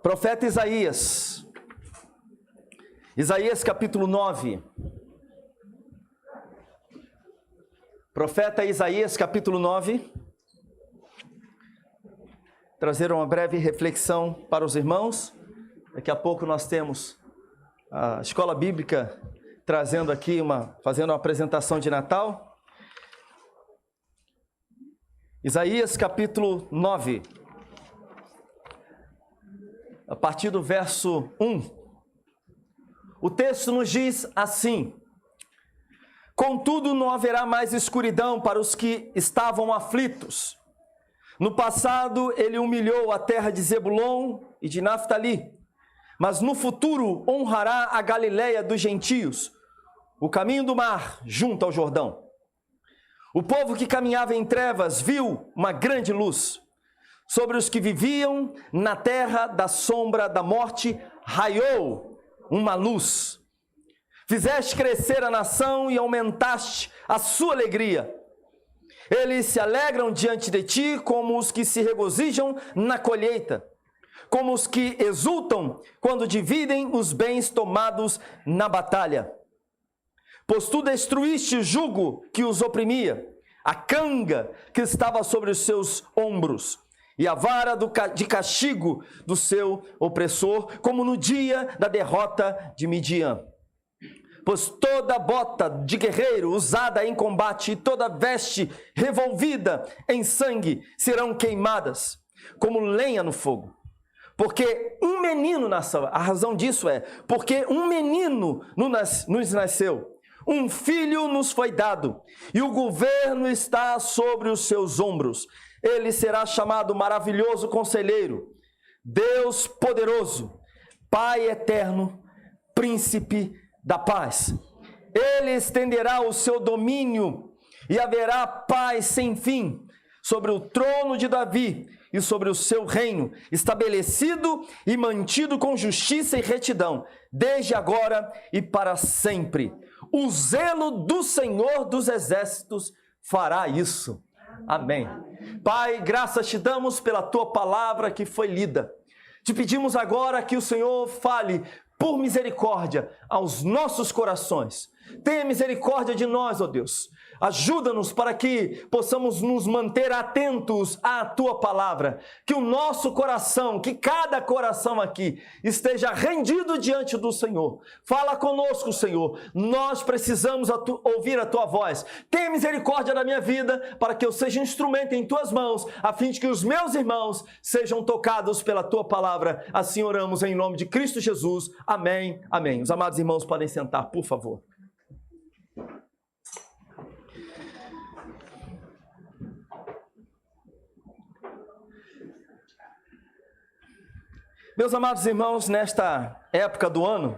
Profeta Isaías. Isaías capítulo 9. Profeta Isaías capítulo 9. Trazer uma breve reflexão para os irmãos. Daqui a pouco nós temos a escola bíblica trazendo aqui fazendo uma apresentação de Natal. Isaías capítulo 9. A partir do verso 1. O texto nos diz assim: contudo, não haverá mais escuridão para os que estavam aflitos. No passado, ele humilhou a terra de Zebulon e de Naftali, mas no futuro honrará a Galileia dos gentios, o caminho do mar junto ao Jordão. O povo que caminhava em trevas viu uma grande luz. Sobre os que viviam na terra da sombra da morte, raiou uma luz. Fizeste crescer a nação e aumentaste a sua alegria. Eles se alegram diante de ti como os que se regozijam na colheita, como os que exultam quando dividem os bens tomados na batalha. Pois tu destruíste o jugo que os oprimia, a canga que estava sobre os seus ombros, e a vara de castigo do seu opressor, como no dia da derrota de Midian. Pois toda bota de guerreiro usada em combate e toda veste revolvida em sangue serão queimadas, como lenha no fogo. Porque um menino nasceu, a razão disso é, porque um menino nos nasceu, um filho nos foi dado, e o governo está sobre os seus ombros. Ele será chamado Maravilhoso Conselheiro, Deus Poderoso, Pai Eterno, Príncipe da Paz. Ele estenderá o seu domínio e haverá paz sem fim sobre o trono de Davi e sobre o seu reino, estabelecido e mantido com justiça e retidão, desde agora e para sempre. O zelo do Senhor dos Exércitos fará isso. Amém. Pai, graças te damos pela tua palavra que foi lida. Te pedimos agora que o Senhor fale por misericórdia aos nossos corações. Tenha misericórdia de nós, ó Deus. Ajuda-nos para que possamos nos manter atentos à tua palavra. Que o nosso coração, que cada coração aqui esteja rendido diante do Senhor. Fala conosco, Senhor. Nós precisamos ouvir a tua voz. Tenha misericórdia da minha vida para que eu seja instrumento em tuas mãos, a fim de que os meus irmãos sejam tocados pela tua palavra. Assim oramos em nome de Cristo Jesus. Amém. Amém. Os amados irmãos podem sentar, por favor. Meus amados irmãos, nesta época do ano,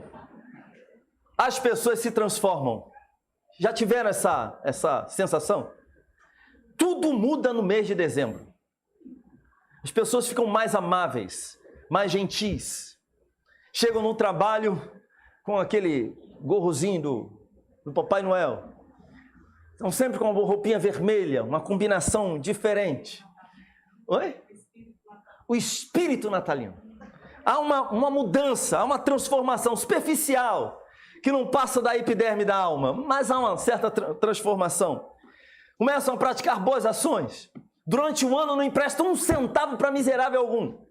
as pessoas se transformam. Já tiveram essa sensação? Tudo muda no mês de dezembro. As pessoas ficam mais amáveis, mais gentis. Chegam no trabalho com aquele gorrozinho do Papai Noel. Estão sempre com uma roupinha vermelha, uma combinação diferente. Oi? O espírito natalino. Há uma mudança, há uma transformação superficial, que não passa da epiderme da alma, mas há uma certa transformação. Começam a praticar boas ações. Durante o ano não emprestam um centavo para miserável algum.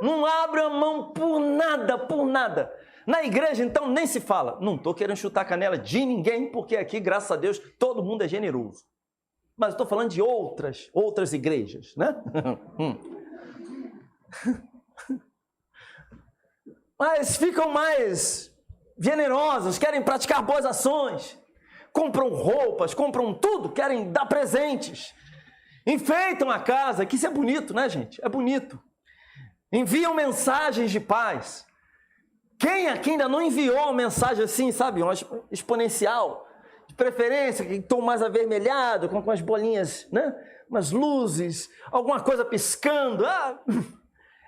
Não abram mão por nada, por nada. Na igreja, então, nem se fala. Não estou querendo chutar a canela de ninguém, porque aqui, graças a Deus, todo mundo é generoso. Mas estou falando de outras igrejas, né? Mas ficam mais generosos, querem praticar boas ações, compram roupas, compram tudo, querem dar presentes, enfeitam a casa, que isso é bonito, né, gente? É bonito. Enviam mensagens de paz. Quem aqui ainda não enviou uma mensagem assim, sabe, uma exponencial, de preferência, que tom mais avermelhado, com as bolinhas, né? Umas luzes, alguma coisa piscando.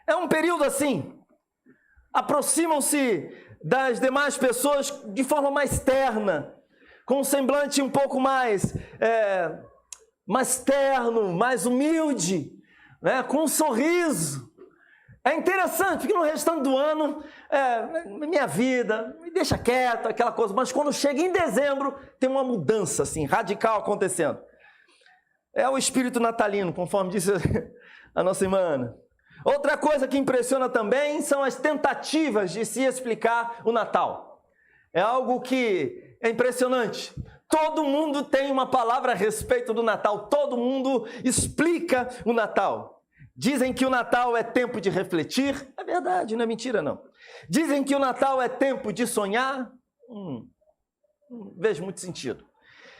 É um período assim. Aproximam-se das demais pessoas de forma mais terna, com um semblante um pouco mais terno, mais humilde, né? Com um sorriso. É interessante, porque no restante do ano, minha vida, me deixa quieto, aquela coisa. Mas quando chega em dezembro, tem uma mudança assim, radical acontecendo. É o espírito natalino, conforme disse a nossa irmã Ana. Outra coisa que impressiona também são as tentativas de se explicar o Natal. É algo que é impressionante. Todo mundo tem uma palavra a respeito do Natal, todo mundo explica o Natal. Dizem que o Natal é tempo de refletir, é verdade, não é mentira não. Dizem que o Natal é tempo de sonhar, não vejo muito sentido.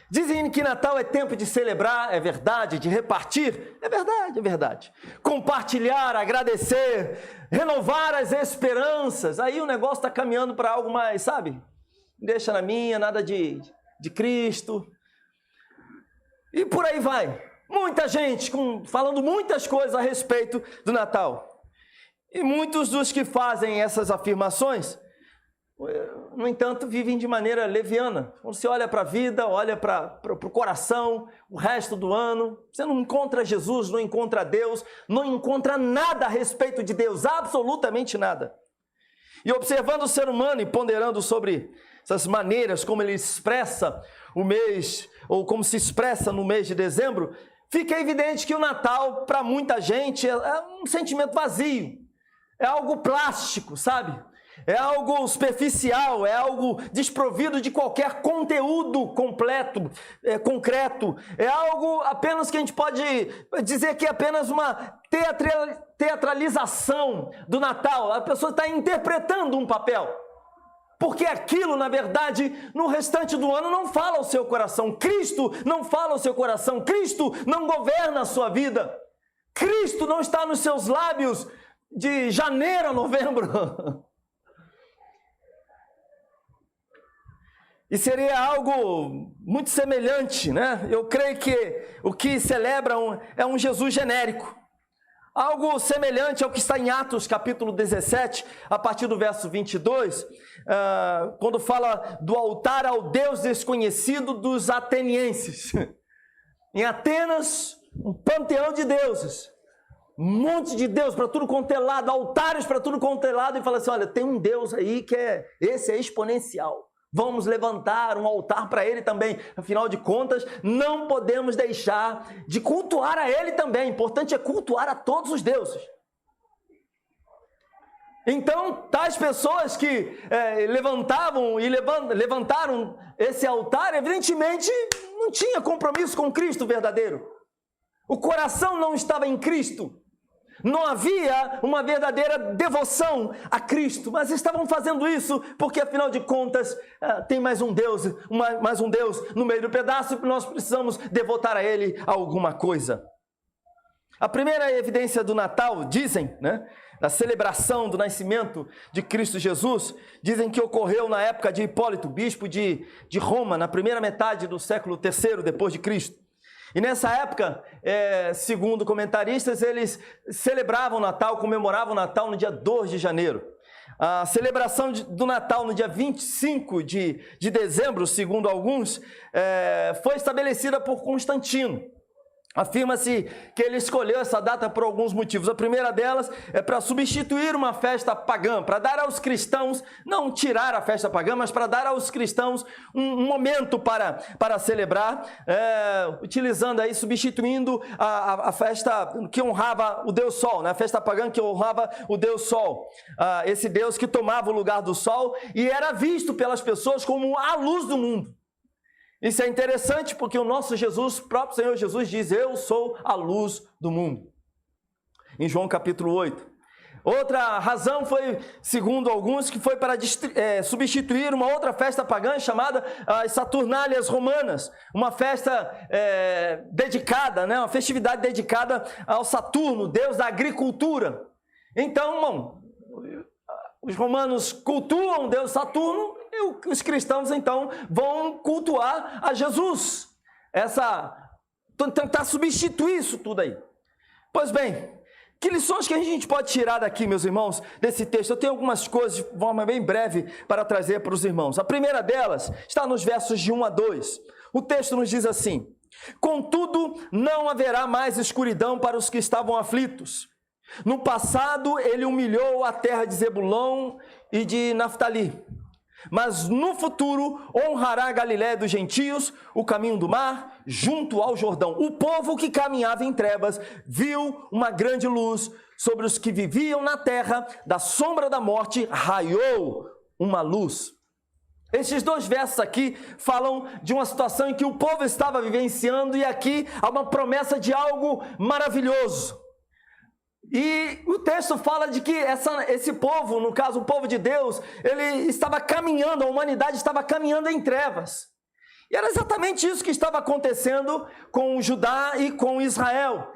Dizem que Natal é tempo de celebrar, é verdade, de repartir, é verdade, é verdade. Compartilhar, agradecer, renovar as esperanças, aí o negócio está caminhando para algo mais, sabe? Deixa na minha, nada de Cristo. E por aí vai. Muita gente falando muitas coisas a respeito do Natal. E muitos dos que fazem essas afirmações, no entanto, vivem de maneira leviana. Quando você olha para a vida, olha para o coração, o resto do ano, você não encontra Jesus, não encontra Deus, não encontra nada a respeito de Deus, absolutamente nada. E observando o ser humano e ponderando sobre essas maneiras como ele expressa o mês, ou como se expressa no mês de dezembro, fica evidente que o Natal, para muita gente, é um sentimento vazio, é algo plástico, sabe? É algo superficial, é algo desprovido de qualquer conteúdo completo, concreto. É algo apenas que a gente pode dizer que é apenas uma teatralização do Natal. A pessoa está interpretando um papel. Porque aquilo, na verdade, no restante do ano não fala ao seu coração. Cristo não fala ao seu coração. Cristo não governa a sua vida. Cristo não está nos seus lábios de janeiro a novembro. E seria algo muito semelhante, né? Eu creio que o que celebram é um Jesus genérico. Algo semelhante ao que está em Atos, capítulo 17, a partir do verso 22, quando fala do altar ao Deus desconhecido dos atenienses. Em Atenas, um panteão de deuses. Um monte de Deus para tudo quanto é lado, altares para tudo quanto é lado. E fala assim, olha, tem um Deus aí que esse é exponencial. Vamos levantar um altar para ele também. Afinal de contas, não podemos deixar de cultuar a ele também. O importante é cultuar a todos os deuses. Então, tais pessoas que levantaram esse altar, evidentemente, não tinha compromisso com Cristo verdadeiro. O coração não estava em Cristo. Não havia uma verdadeira devoção a Cristo, mas estavam fazendo isso porque, afinal de contas, tem mais um Deus no meio do pedaço e nós precisamos devotar a Ele alguma coisa. A primeira evidência do Natal, dizem, né, da celebração do nascimento de Cristo Jesus, dizem que ocorreu na época de Hipólito, bispo de Roma, na primeira metade do século III depois de Cristo. E nessa época, segundo comentaristas, eles celebravam o Natal, comemoravam o Natal no dia 2 de janeiro. A celebração do Natal no dia 25 de dezembro, segundo alguns, foi estabelecida por Constantino. Afirma-se que ele escolheu essa data por alguns motivos. A primeira delas é para substituir uma festa pagã, para dar aos cristãos, não tirar a festa pagã, mas para dar aos cristãos um momento para celebrar, utilizando aí, substituindo a festa que honrava o Deus Sol, né? A festa pagã que honrava o Deus Sol, esse Deus que tomava o lugar do Sol e era visto pelas pessoas como a luz do mundo. Isso é interessante porque o nosso Jesus, o próprio Senhor Jesus diz, eu sou a luz do mundo. Em João capítulo 8. Outra razão foi, segundo alguns, que foi para substituir uma outra festa pagã chamada as Saturnálias Romanas. Uma festa dedicada, né? Uma festividade dedicada ao Saturno, deus da agricultura. Então, irmão, os romanos cultuam o deus Saturno e os cristãos, então, vão cultuar a Jesus. Tentar substituir isso tudo aí. Pois bem, que lições que a gente pode tirar daqui, meus irmãos, desse texto? Eu tenho algumas coisas de forma bem breve para trazer para os irmãos. A primeira delas está nos versos de 1 a 2. O texto nos diz assim: contudo, não haverá mais escuridão para os que estavam aflitos, No passado, ele humilhou a terra de Zebulão e de Naftali. Mas no futuro, honrará a Galiléia dos gentios, o caminho do mar, junto ao Jordão. O povo que caminhava em trevas viu uma grande luz. Sobre os que viviam na terra, da sombra da morte, raiou uma luz. Estes dois versos aqui falam de uma situação em que o povo estava vivenciando, e aqui há uma promessa de algo maravilhoso. E o texto fala de que esse povo, no caso o povo de Deus, ele estava caminhando, a humanidade estava caminhando em trevas. E era exatamente isso que estava acontecendo com Judá e com Israel,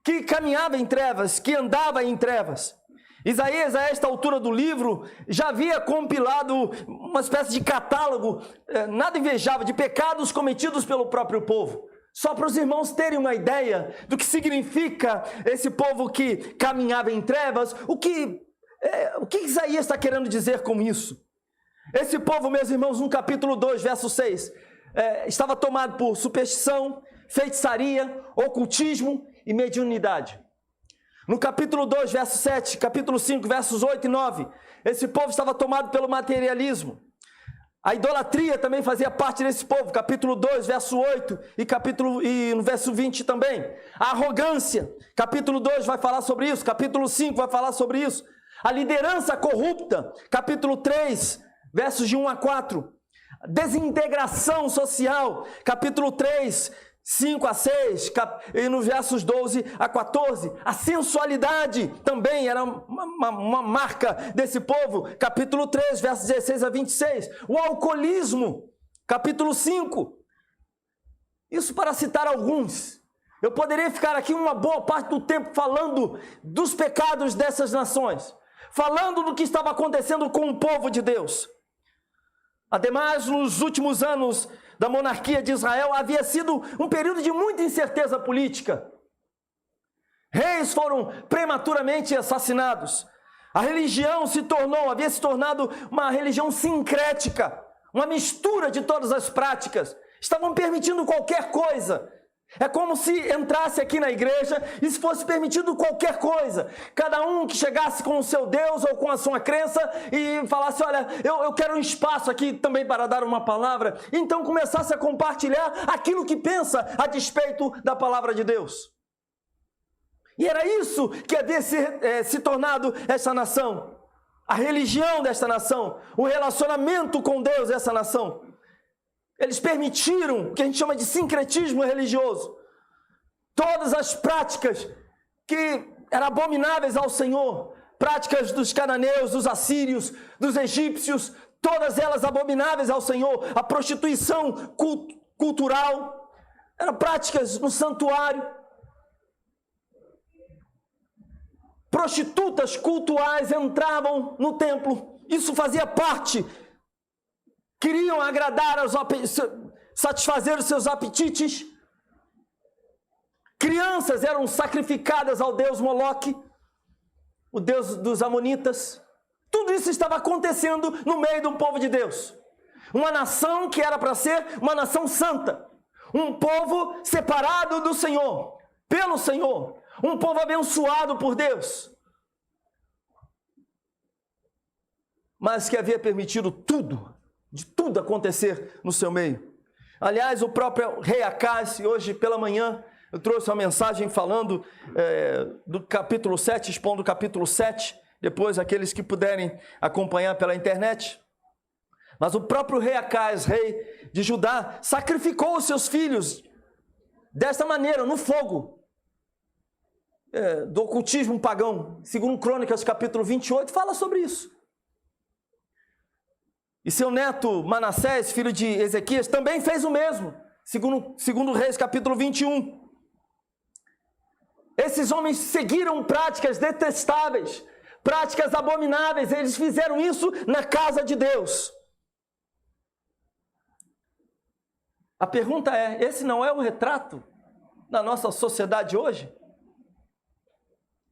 que caminhava em trevas, que andava em trevas. Isaías, a esta altura do livro, já havia compilado uma espécie de catálogo, nada invejável, de pecados cometidos pelo próprio povo. Só para os irmãos terem uma ideia do que significa esse povo que caminhava em trevas, o que Isaías está querendo dizer com isso? Esse povo, meus irmãos, no capítulo 2, verso 6, estava tomado por superstição, feitiçaria, ocultismo e mediunidade. No capítulo 2, verso 7, capítulo 5, versos 8 e 9, esse povo estava tomado pelo materialismo. A idolatria também fazia parte desse povo, capítulo 2, verso 8 e no verso 20 também. A arrogância, capítulo 2 vai falar sobre isso, capítulo 5 vai falar sobre isso. A liderança corrupta, capítulo 3, versos de 1 a 4. Desintegração social, capítulo 3, 5 a 6, e nos versos 12 a 14. A sensualidade também era uma marca desse povo, capítulo 3, versos 16 a 26. O alcoolismo, capítulo 5. Isso para citar alguns. Eu poderia ficar aqui uma boa parte do tempo falando dos pecados dessas nações, falando do que estava acontecendo com o povo de Deus. Ademais, nos últimos anos da monarquia de Israel, havia sido um período de muita incerteza política. Reis foram prematuramente assassinados. A religião havia se tornado uma religião sincrética, uma mistura de todas as práticas. Estavam permitindo qualquer coisa. É como se entrasse aqui na igreja e se fosse permitido qualquer coisa. Cada um que chegasse com o seu Deus ou com a sua crença e falasse, olha, eu quero um espaço aqui também para dar uma palavra. Então começasse a compartilhar aquilo que pensa a despeito da palavra de Deus. E era isso que havia se tornado essa nação. A religião desta nação, o relacionamento com Deus dessa nação. Eles permitiram o que a gente chama de sincretismo religioso. Todas as práticas que eram abomináveis ao Senhor, práticas dos cananeus, dos assírios, dos egípcios, todas elas abomináveis ao Senhor. A prostituição cultural, eram práticas no santuário. Prostitutas cultuais entravam no templo. Isso fazia parte. Queriam agradar, satisfazer os seus apetites. Crianças eram sacrificadas ao deus Moloque, o deus dos amonitas. Tudo isso estava acontecendo no meio de um povo de Deus. Uma nação que era para ser uma nação santa. Um povo separado do Senhor, pelo Senhor. Um povo abençoado por Deus. Mas que havia permitido de tudo acontecer no seu meio. Aliás, o próprio rei Acás, hoje pela manhã, eu trouxe uma mensagem falando do capítulo 7, expondo o capítulo 7, depois aqueles que puderem acompanhar pela internet. Mas o próprio rei Acás, rei de Judá, sacrificou os seus filhos desta maneira, no fogo, do ocultismo pagão. Segundo Crônicas, capítulo 28, fala sobre isso. E seu neto Manassés, filho de Ezequias, também fez o mesmo, segundo Reis, capítulo 21. Esses homens seguiram práticas detestáveis, práticas abomináveis, eles fizeram isso na casa de Deus. A pergunta é, esse não é o retrato da nossa sociedade hoje?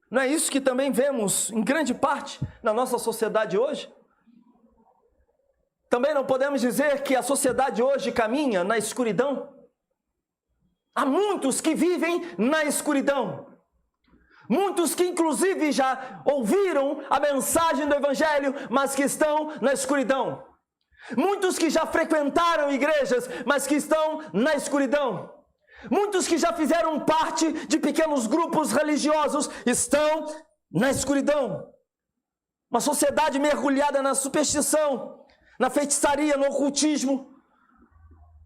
Não é isso que também vemos, em grande parte, na nossa sociedade hoje? Também não podemos dizer que a sociedade hoje caminha na escuridão? Há muitos que vivem na escuridão. Muitos que inclusive já ouviram a mensagem do Evangelho, mas que estão na escuridão. Muitos que já frequentaram igrejas, mas que estão na escuridão. Muitos que já fizeram parte de pequenos grupos religiosos estão na escuridão. Uma sociedade mergulhada na superstição, na feitiçaria, no ocultismo.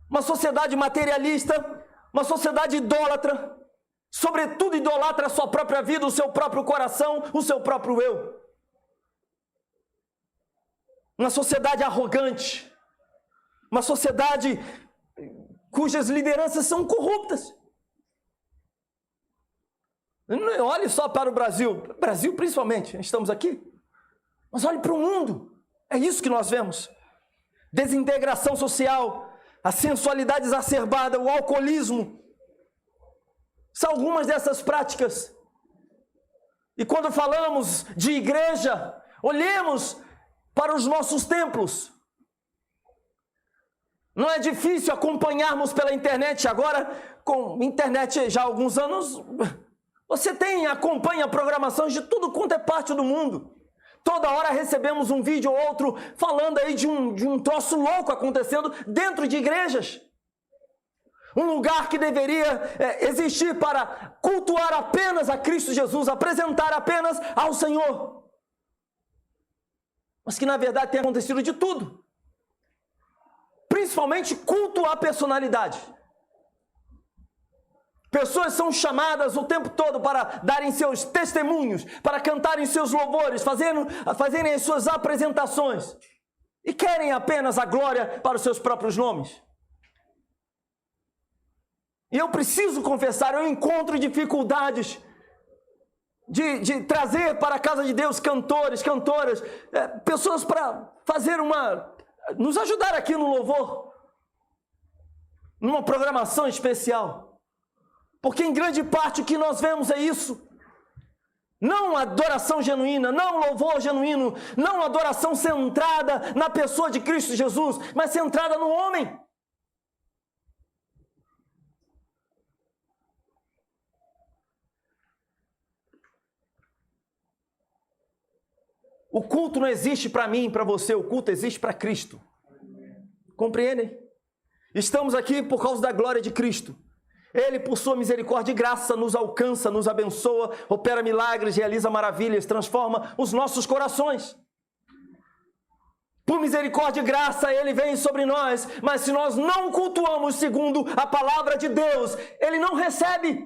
Uma sociedade materialista, uma sociedade idólatra. Sobretudo idolatra a sua própria vida, o seu próprio coração, o seu próprio eu. Uma sociedade arrogante. Uma sociedade cujas lideranças são corruptas. Olhe só para o Brasil principalmente, estamos aqui. Mas olhe para o mundo, é isso que nós vemos. Desintegração social, a sensualidade exacerbada, o alcoolismo. São algumas dessas práticas. E quando falamos de igreja, olhemos para os nossos templos. Não é difícil acompanharmos pela internet agora, com internet já há alguns anos, você acompanha programações de tudo quanto é parte do mundo. Toda hora recebemos um vídeo ou outro falando aí de um troço louco acontecendo dentro de igrejas. Um lugar que deveria existir para cultuar apenas a Cristo Jesus, apresentar apenas ao Senhor. Mas que na verdade tem acontecido de tudo. Principalmente culto à personalidade. Pessoas são chamadas o tempo todo para darem seus testemunhos, para cantarem seus louvores, fazerem as suas apresentações. E querem apenas a glória para os seus próprios nomes. E eu preciso confessar, eu encontro dificuldades de trazer para a casa de Deus cantores, cantoras, pessoas para nos ajudar aqui no louvor, numa programação especial. Porque em grande parte o que nós vemos é isso. Não adoração genuína, não louvor genuíno, não adoração centrada na pessoa de Cristo Jesus, mas centrada no homem. O culto não existe para mim e para você, o culto existe para Cristo. Compreendem? Estamos aqui por causa da glória de Cristo. Ele, por sua misericórdia e graça, nos alcança, nos abençoa, opera milagres, realiza maravilhas, transforma os nossos corações. Por misericórdia e graça, Ele vem sobre nós, mas se nós não cultuamos segundo a palavra de Deus, Ele não recebe.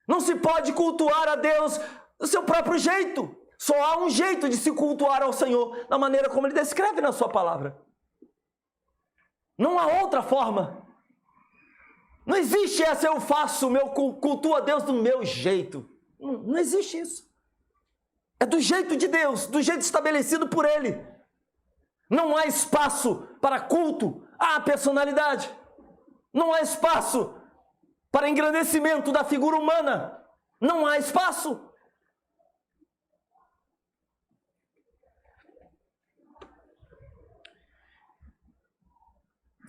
Não se pode cultuar a Deus do seu próprio jeito. Só há um jeito de se cultuar ao Senhor, da maneira como Ele descreve na sua palavra. Não há outra forma. Não existe essa, eu faço, cultuo a Deus do meu jeito. Não existe isso. É do jeito de Deus, do jeito estabelecido por Ele. Não há espaço para culto à personalidade. Não há espaço para engrandecimento da figura humana. Não há espaço.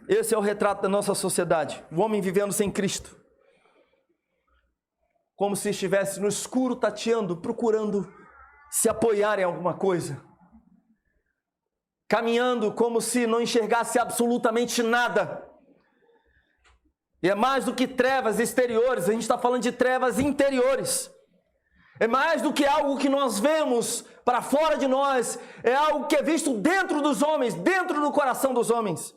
Esse é o retrato da nossa sociedade. O homem vivendo sem Cristo. Como se estivesse no escuro, tateando, procurando se apoiar em alguma coisa. Caminhando como se não enxergasse absolutamente nada. E é mais do que trevas exteriores, a gente está falando de trevas interiores. É mais do que algo que nós vemos para fora de nós. É algo que é visto dentro dos homens, dentro do coração dos homens.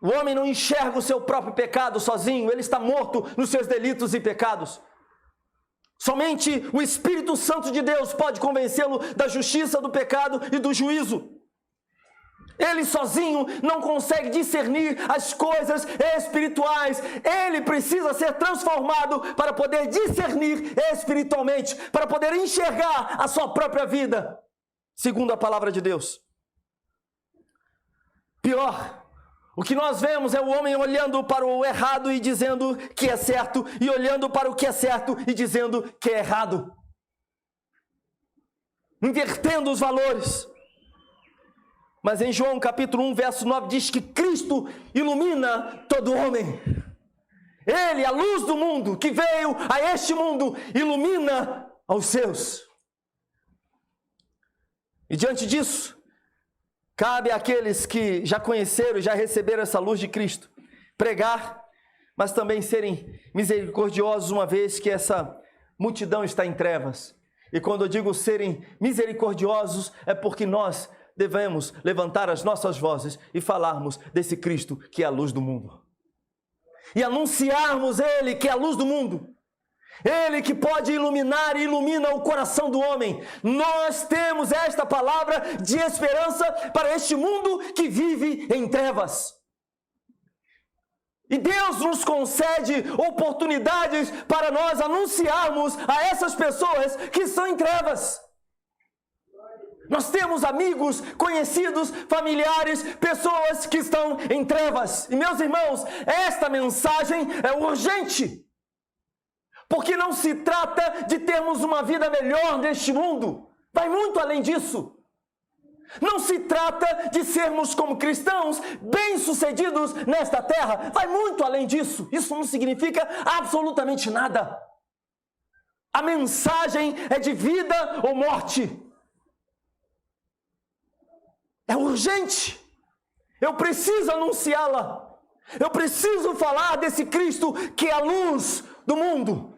O homem não enxerga o seu próprio pecado sozinho, ele está morto nos seus delitos e pecados. Somente o Espírito Santo de Deus pode convencê-lo da justiça, do pecado e do juízo. Ele sozinho não consegue discernir as coisas espirituais. Ele precisa ser transformado para poder discernir espiritualmente, para poder enxergar a sua própria vida, segundo a palavra de Deus. Pior, o que nós vemos é o homem olhando para o errado e dizendo que é certo, e olhando para o que é certo e dizendo que é errado. Invertendo os valores. Mas em João capítulo 1, verso 9, diz que Cristo ilumina todo homem. Ele, a luz do mundo, que veio a este mundo, ilumina aos seus. E diante disso, cabe àqueles que já conheceram, já receberam essa luz de Cristo, pregar, mas também serem misericordiosos, uma vez que essa multidão está em trevas. E quando eu digo serem misericordiosos, é porque nós devemos levantar as nossas vozes e falarmos desse Cristo que é a luz do mundo. E anunciarmos Ele que é a luz do mundo. Ele que pode iluminar e ilumina o coração do homem. Nós temos esta palavra de esperança para este mundo que vive em trevas. E Deus nos concede oportunidades para nós anunciarmos a essas pessoas que estão em trevas. Nós temos amigos, conhecidos, familiares, pessoas que estão em trevas. E meus irmãos, esta mensagem é urgente. Porque não se trata de termos uma vida melhor neste mundo. Vai muito além disso. Não se trata de sermos como cristãos bem-sucedidos nesta terra. Vai muito além disso. Isso não significa absolutamente nada. A mensagem é de vida ou morte. É urgente. Eu preciso anunciá-la. Eu preciso falar desse Cristo que é a luz do mundo.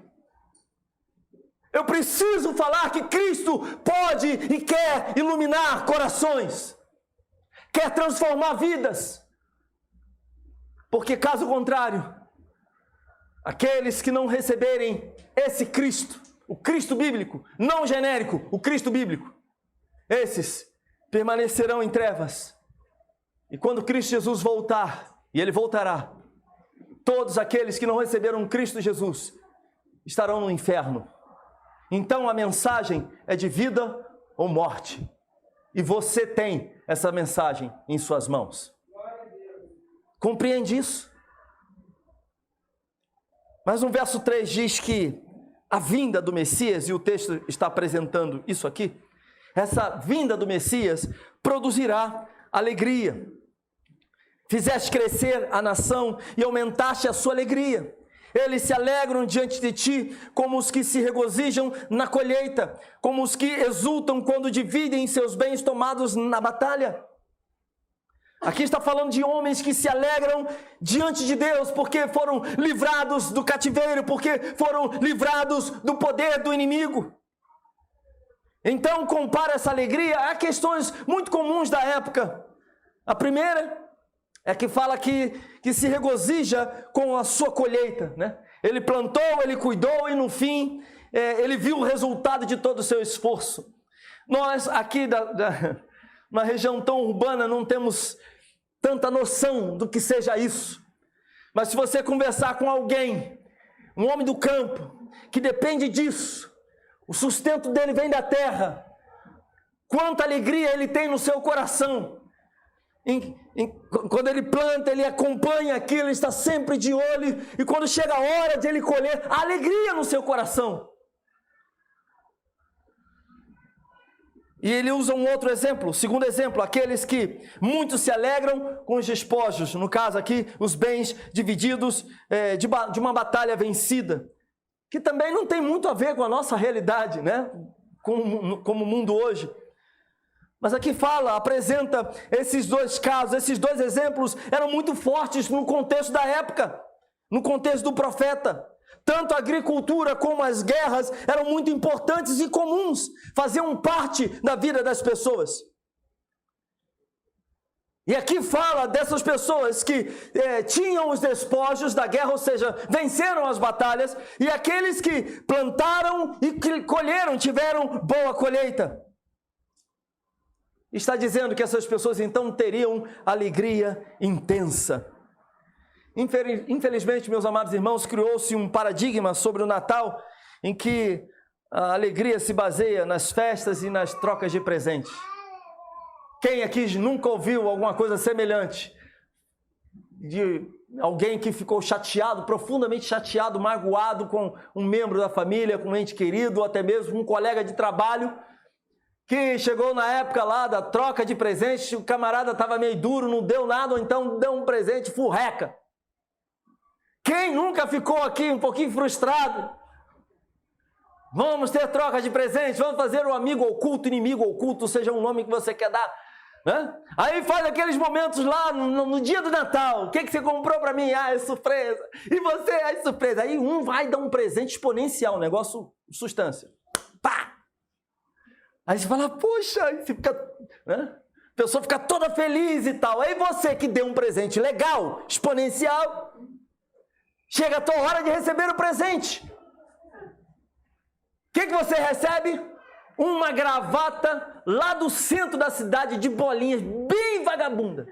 Eu preciso falar que Cristo pode e quer iluminar corações. Quer transformar vidas. Porque caso contrário, aqueles que não receberem esse Cristo, o Cristo bíblico, não genérico, o Cristo bíblico, esses permanecerão em trevas. E quando Cristo Jesus voltar, e Ele voltará, todos aqueles que não receberam Cristo Jesus estarão no inferno. Então a mensagem é de vida ou morte. E você tem essa mensagem em suas mãos. Compreende isso? Mas no verso 3 diz que a vinda do Messias, e o texto está apresentando isso aqui, essa vinda do Messias produzirá alegria. Fizeste crescer a nação e aumentaste a sua alegria. Eles se alegram diante de ti como os que se regozijam na colheita, como os que exultam quando dividem seus bens tomados na batalha. Aqui está falando de homens que se alegram diante de Deus porque foram livrados do cativeiro, porque foram livrados do poder do inimigo. Então compara essa alegria a questões muito comuns da época. A primeira é que fala que se regozija com a sua colheita, né? Ele plantou, ele cuidou e no fim ele viu o resultado de todo o seu esforço. Nós aqui na região tão urbana não temos tanta noção do que seja isso. Mas se você conversar com alguém, um homem do campo, que depende disso, o sustento dele vem da terra, quanta alegria ele tem no seu coração. Quando ele planta, ele acompanha aquilo, ele está sempre de olho, e quando chega a hora de ele colher, a alegria no seu coração. E ele usa um outro exemplo, o segundo exemplo, aqueles que muito se alegram com os despojos, no caso aqui, os bens divididos de uma batalha vencida, que também não tem muito a ver com a nossa realidade, né? Como o mundo hoje. Mas aqui apresenta esses dois casos, esses dois exemplos eram muito fortes no contexto da época, no contexto do profeta. Tanto a agricultura como as guerras eram muito importantes e comuns, faziam parte da vida das pessoas. E aqui fala dessas pessoas que tinham os despojos da guerra, ou seja, venceram as batalhas, e aqueles que plantaram e que colheram, tiveram boa colheita. Está dizendo que essas pessoas então teriam alegria intensa. Infelizmente, meus amados irmãos, criou-se um paradigma sobre o Natal em que a alegria se baseia nas festas e nas trocas de presentes. Quem aqui nunca ouviu alguma coisa semelhante de alguém que ficou chateado, profundamente chateado, magoado com um membro da família, com um ente querido, ou até mesmo um colega de trabalho, que chegou na época lá da troca de presentes, o camarada estava meio duro, não deu nada, ou então deu um presente furreca. Quem nunca ficou aqui um pouquinho frustrado? Vamos ter troca de presente, vamos fazer um amigo oculto, inimigo oculto, seja um nome que você quer dar. Né? Aí faz aqueles momentos lá no dia do Natal. O que você comprou para mim? Ah, é surpresa. E você, é surpresa. Aí um vai dar um presente exponencial, um negócio, substância. Pá! Aí você fala, puxa, aí você fica, né? A pessoa fica toda feliz e tal. Aí você que deu um presente legal, exponencial, chega a tua hora de receber o presente. O que você recebe? Uma gravata lá do centro da cidade de bolinhas, bem vagabunda.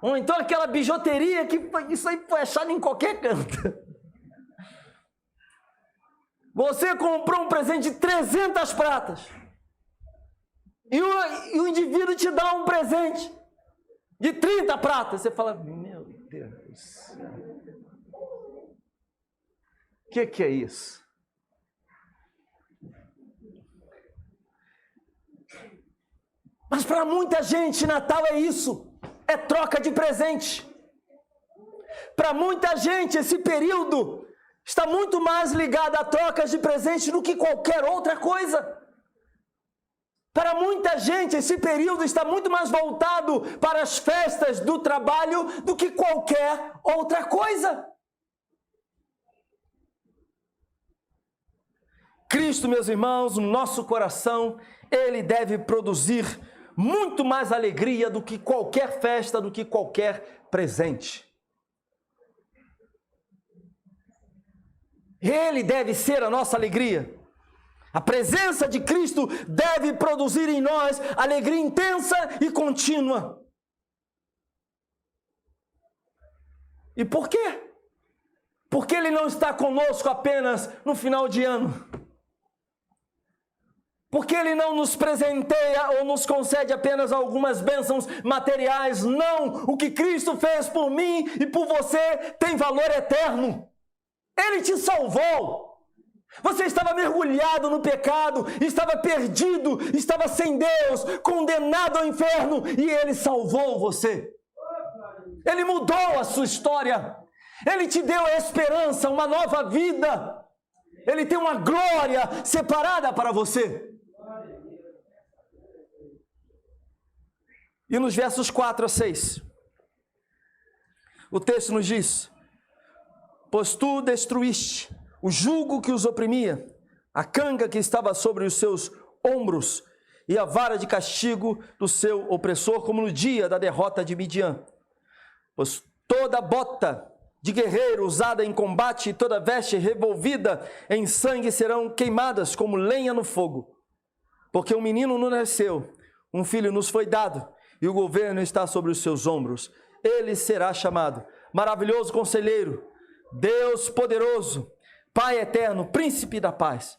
Ou então aquela bijuteria que isso aí foi achado em qualquer canto. Você comprou um presente de 300 pratas. E o indivíduo te dá um presente de 30 pratas. Você fala, meu Deus do céu. O que é isso? Mas para muita gente, Natal é isso. É troca de presente. Para muita gente, esse período está muito mais ligado a trocas de presente do que qualquer outra coisa. Para muita gente, esse período está muito mais voltado para as festas do trabalho do que qualquer outra coisa. Cristo, meus irmãos, no nosso coração, Ele deve produzir muito mais alegria do que qualquer festa, do que qualquer presente. Ele deve ser a nossa alegria. A presença de Cristo deve produzir em nós alegria intensa e contínua. E por quê? Porque Ele não está conosco apenas no final de ano. Porque Ele não nos presenteia ou nos concede apenas algumas bênçãos materiais. Não! O que Cristo fez por mim e por você tem valor eterno. Ele te salvou. Você estava mergulhado no pecado, estava perdido, estava sem Deus, condenado ao inferno, e Ele salvou você. Ele mudou a sua história. Ele te deu a esperança, uma nova vida. Ele tem uma glória separada para você. E nos versos 4 a 6, o texto nos diz: pois tu destruíste o jugo que os oprimia, a canga que estava sobre os seus ombros e a vara de castigo do seu opressor, como no dia da derrota de Midian. Pois toda bota de guerreiro usada em combate e toda veste revolvida em sangue serão queimadas como lenha no fogo. Porque um menino nos nasceu, um filho nos foi dado, e o governo está sobre os seus ombros. Ele será chamado Maravilhoso Conselheiro, Deus Poderoso, Pai Eterno, Príncipe da Paz.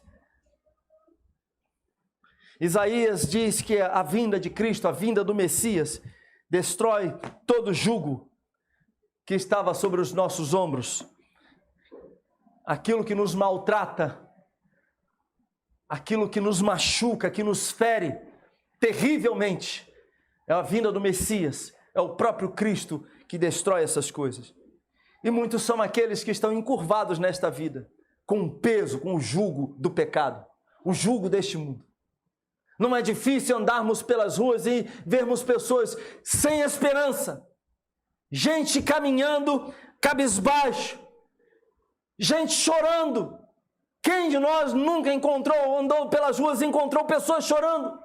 Isaías diz que a vinda de Cristo, a vinda do Messias, destrói todo jugo que estava sobre os nossos ombros. Aquilo que nos maltrata, aquilo que nos machuca, que nos fere terrivelmente, é a vinda do Messias, é o próprio Cristo que destrói essas coisas. E muitos são aqueles que estão encurvados nesta vida, com o peso, com o jugo do pecado, o jugo deste mundo. Não é difícil andarmos pelas ruas e vermos pessoas sem esperança, gente caminhando cabisbaixo, gente chorando. Quem de nós nunca andou pelas ruas e encontrou pessoas chorando?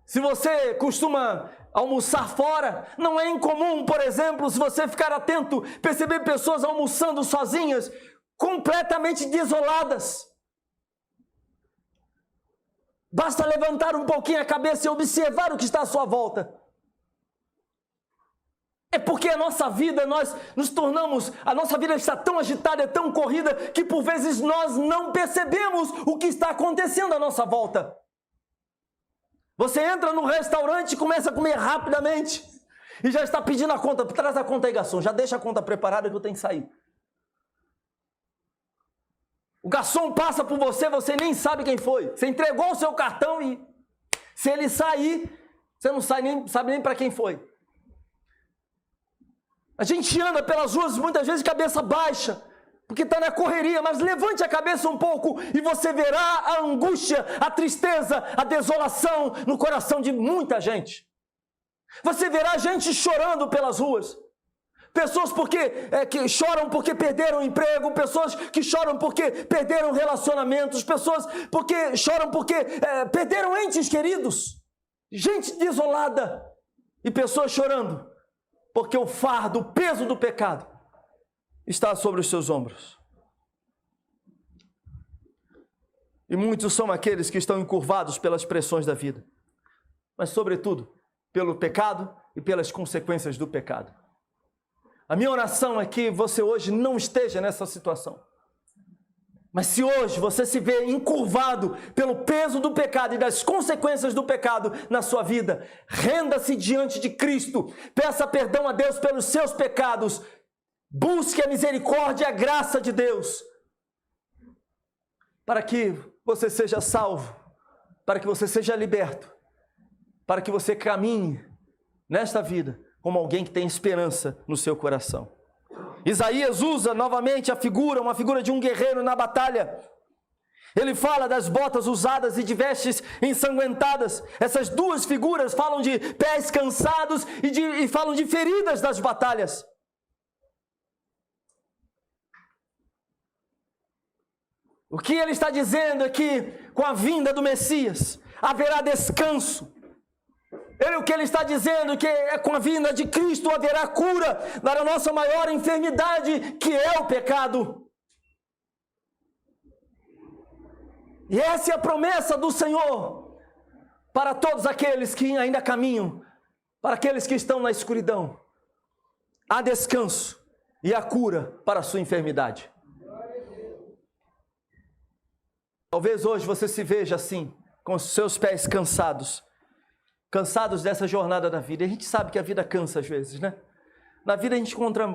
Se você costuma almoçar fora, não é incomum, por exemplo, se você ficar atento, perceber pessoas almoçando sozinhas, completamente desoladas. Basta levantar um pouquinho a cabeça e observar o que está à sua volta. É porque a nossa vida, a nossa vida está tão agitada, é tão corrida, que por vezes nós não percebemos o que está acontecendo à nossa volta. Você entra no restaurante e começa a comer rapidamente e já está pedindo a conta. Traz a conta aí, garçom, já deixa a conta preparada que eu tenho que sair. O garçom passa por você, você nem sabe quem foi. Você entregou o seu cartão e Se ele sair, você não sabe nem para quem foi. A gente anda pelas ruas muitas vezes de cabeça baixa, porque está na correria, mas levante a cabeça um pouco e você verá a angústia, a tristeza, a desolação no coração de muita gente. Você verá gente chorando pelas ruas. Pessoas que choram porque perderam o emprego, pessoas que choram porque perderam relacionamentos, pessoas que choram porque perderam entes queridos. Gente desolada e pessoas chorando porque o fardo, o peso do pecado está sobre os seus ombros. E muitos são aqueles que estão encurvados pelas pressões da vida, mas sobretudo pelo pecado e pelas consequências do pecado. A minha oração é que você hoje não esteja nessa situação. Mas se hoje você se vê encurvado pelo peso do pecado e das consequências do pecado na sua vida, renda-se diante de Cristo, peça perdão a Deus pelos seus pecados, busque a misericórdia e a graça de Deus, para que você seja salvo, para que você seja liberto, para que você caminhe nesta vida como alguém que tem esperança no seu coração. Isaías usa novamente uma figura de um guerreiro na batalha. Ele fala das botas usadas e de vestes ensanguentadas. Essas duas figuras falam de pés cansados e falam de feridas das batalhas. O que ele está dizendo é que com a vinda do Messias haverá descanso. O que ele está dizendo é que com a vinda de Cristo haverá cura da nossa maior enfermidade, que é o pecado. E essa é a promessa do Senhor para todos aqueles que ainda caminham, para aqueles que estão na escuridão. Há descanso e há cura para a sua enfermidade. Talvez hoje você se veja assim, com os seus pés cansados dessa jornada da vida. E a gente sabe que a vida cansa às vezes, né? Na vida a gente encontra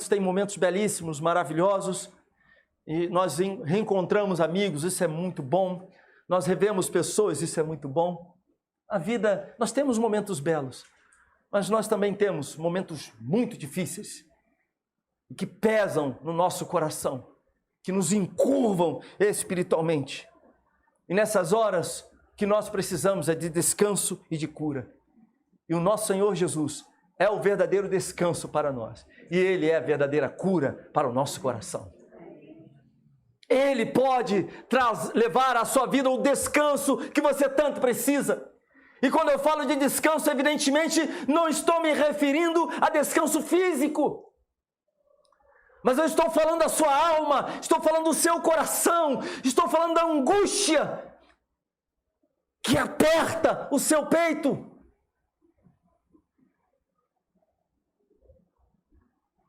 tem momentos belíssimos, maravilhosos, e nós reencontramos amigos, isso é muito bom. Nós revemos pessoas, isso é muito bom. A vida, nós temos momentos belos, mas nós também temos momentos muito difíceis, que pesam no nosso coração, que nos encurvam espiritualmente. E nessas horas, que nós precisamos é de descanso e de cura. E o nosso Senhor Jesus é o verdadeiro descanso para nós. E Ele é a verdadeira cura para o nosso coração. Ele pode levar à sua vida o descanso que você tanto precisa. E quando eu falo de descanso, evidentemente, não estou me referindo a descanso físico. Mas eu estou falando da sua alma, estou falando do seu coração, estou falando da angústia que aperta o seu peito.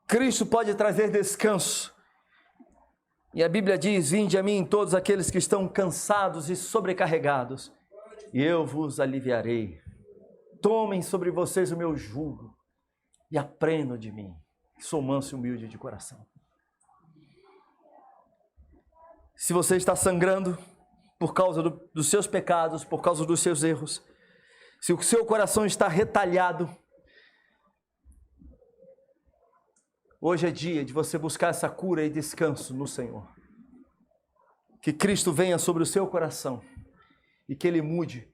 Cristo pode trazer descanso. E a Bíblia diz: vinde a mim todos aqueles que estão cansados e sobrecarregados, e eu vos aliviarei. Tomem sobre vocês o meu jugo e aprendam de mim, que sou manso e humilde de coração. Se você está sangrando por causa dos seus pecados, por causa dos seus erros, se o seu coração está retalhado, hoje é dia de você buscar essa cura e descanso no Senhor. Que Cristo venha sobre o seu coração e que Ele mude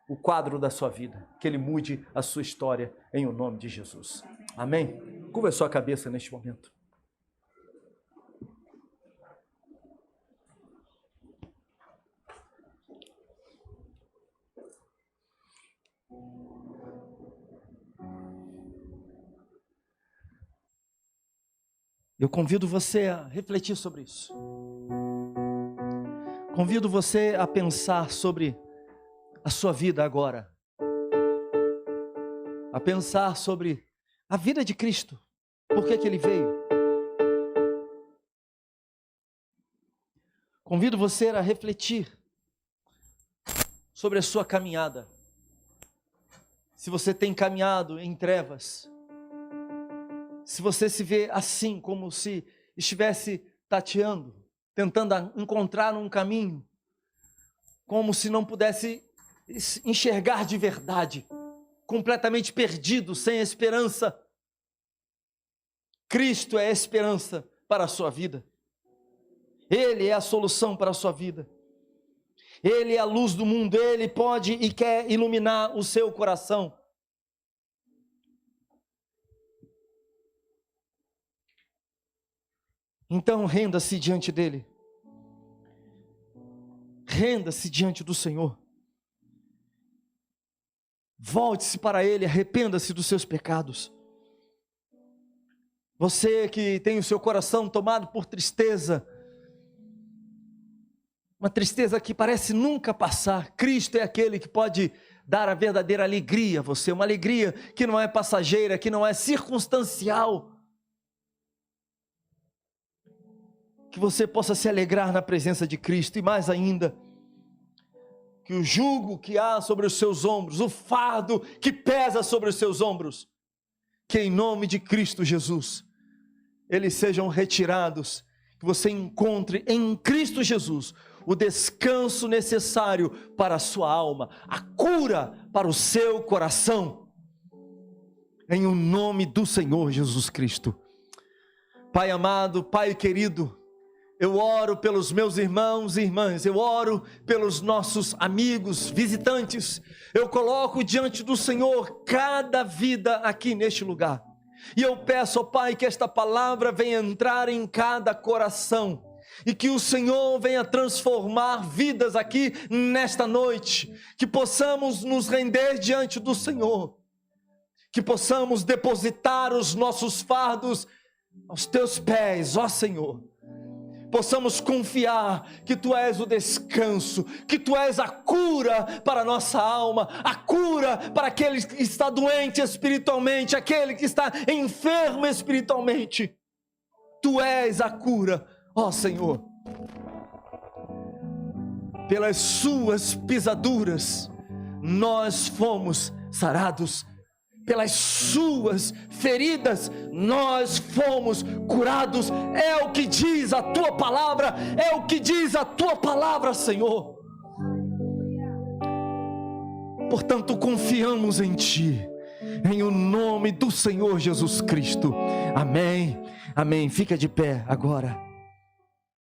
o quadro da sua vida, que Ele mude a sua história em o nome de Jesus. Amém? Curva a sua cabeça neste momento. Eu convido você a refletir sobre isso. Convido você a pensar sobre a sua vida agora. A pensar sobre a vida de Cristo. Por que Ele veio? Convido você a refletir sobre a sua caminhada. Se você tem caminhado em trevas, se você se vê assim, como se estivesse tateando, tentando encontrar um caminho, como se não pudesse enxergar de verdade, completamente perdido, sem esperança. Cristo é a esperança para a sua vida. Ele é a solução para a sua vida. Ele é a luz do mundo. Ele pode e quer iluminar o seu coração. Então renda-se diante dele. Renda-se diante do Senhor. Volte-se para ele, arrependa-se dos seus pecados. Você que tem o seu coração tomado por tristeza, uma tristeza que parece nunca passar, Cristo é aquele que pode dar a verdadeira alegria a você, uma alegria que não é passageira, que não é circunstancial. Que você possa se alegrar na presença de Cristo e mais ainda, que o jugo que há sobre os seus ombros, o fardo que pesa sobre os seus ombros, que em nome de Cristo Jesus, eles sejam retirados, que você encontre em Cristo Jesus o descanso necessário para a sua alma, a cura para o seu coração, em o nome do Senhor Jesus Cristo. Pai amado, Pai querido, eu oro pelos meus irmãos e irmãs, eu oro pelos nossos amigos, visitantes, eu coloco diante do Senhor cada vida aqui neste lugar, e eu peço, ó Pai, que esta palavra venha entrar em cada coração, e que o Senhor venha transformar vidas aqui nesta noite, que possamos nos render diante do Senhor, que possamos depositar os nossos fardos aos teus pés, ó Senhor, possamos confiar que Tu és o descanso, que Tu és a cura para a nossa alma, a cura para aquele que está doente espiritualmente, aquele que está enfermo espiritualmente. Tu és a cura, ó Senhor. Pelas Suas pisaduras nós fomos sarados, pelas Suas feridas nós fomos curados. É o que diz a Tua palavra, é o que diz a Tua palavra, Senhor. Portanto, confiamos em Ti, em o nome do Senhor Jesus Cristo. Amém, amém. Fica de pé agora.